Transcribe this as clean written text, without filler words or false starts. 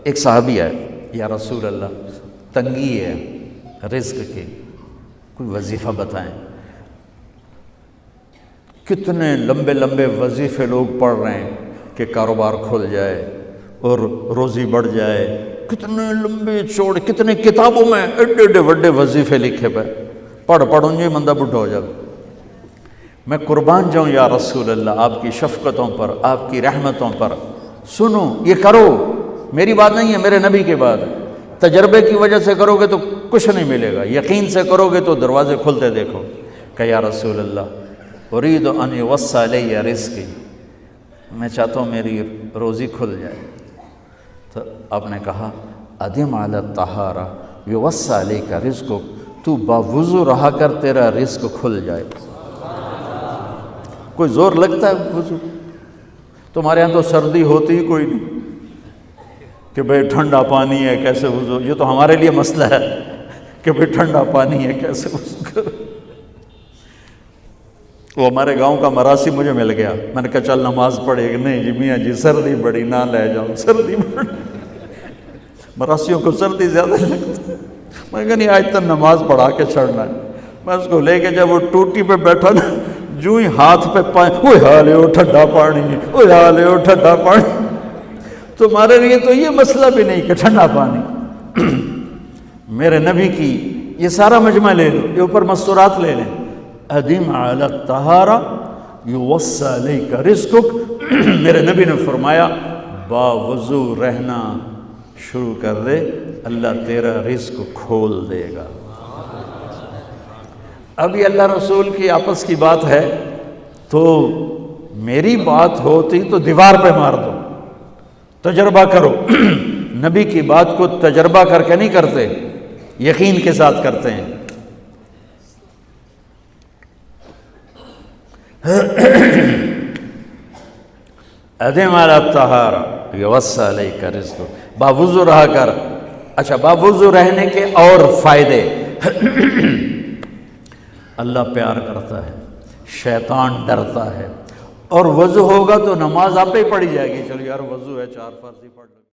ایک صحابی ہے، یا رسول اللہ تنگی ہے رزق کی، کوئی وظیفہ بتائیں۔ کتنے لمبے لمبے وظیفے لوگ پڑھ رہے ہیں کہ کاروبار کھل جائے اور روزی بڑھ جائے، کتنے لمبے چوڑے، کتنے کتابوں میں ایڈے ایڈے بڑے وظیفے لکھے پہ، پڑھ انجی مندہ بڈھا ہو جائے۔ میں قربان جاؤں یا رسول اللہ آپ کی شفقتوں پر، آپ کی رحمتوں پر، سنو یہ کرو، میری بات نہیں ہے، میرے نبی کی بات ہے۔ تجربے کی وجہ سے کرو گے تو کچھ نہیں ملے گا، یقین سے کرو گے تو دروازے کھلتے دیکھو۔ کہ یا رسول اللہ ارید ان یوسع علی رزقی، میں چاہتا ہوں میری روزی کھل جائے۔ تو آپ نے کہا ادم علی الطہارہ یوسع علیک رزقک، تو باوضو رہا کر تیرا رزق کھل جائے۔ کوئی زور لگتا ہے وضو؟ تمہارے ہاں تو سردی ہوتی ہی کوئی نہیں کہ بھئی ٹھنڈا پانی ہے کیسے وضو، یہ تو ہمارے لیے مسئلہ ہے کہ بھئی ٹھنڈا پانی ہے کیسے وضو کرو۔ وہ ہمارے گاؤں کا مراسی مجھے مل گیا، میں نے کہا چل نماز پڑھے گی، نہیں جی میاں جی سردی بڑی نہ لے جاؤں، سردی بڑی، مراسیوں کو سردی زیادہ لگتی ہے۔ میں نے کہا نہیں آج تک نماز پڑھا کے چھڑنا ہے۔ میں اس کو لے کے جب وہ ٹوٹی پہ بیٹھا نا، جو ہی ہاتھ پہ پانی، اوہ حالے ہو ٹھنڈا پانی، اوہ حالے ہو ٹھنڈا پانی۔ تمہارے لیے تو یہ مسئلہ بھی نہیں کہ ٹھنڈا پانی، میرے نبی کی یہ سارا مجمع لے لو، یہ اوپر مستورات لے لیں۔ ادم علی الطہارہ یوسع علیک رزقک، میرے نبی نے فرمایا باوضو رہنا شروع کر دے، اللہ تیرا رزق کھول دے گا۔ اب یہ اللہ رسول کی آپس کی بات ہے تو میری بات ہوتی تو دیوار پہ مار دو، تجربہ کرو۔ نبی کی بات کو تجربہ کر کے نہیں کرتے، یقین کے ساتھ کرتے ہیں۔ ادم علی الطہارہ یوسع علیک رزقک، باوضو رہا کر۔ اچھا باوضو رہنے کے اور فائدے، اللہ پیار کرتا ہے، شیطان ڈرتا ہے، اور وضو ہوگا تو نماز آپ ہی پڑھی جائے گی، چلو یار وضو ہے 4 فرض ہی پڑھ لو۔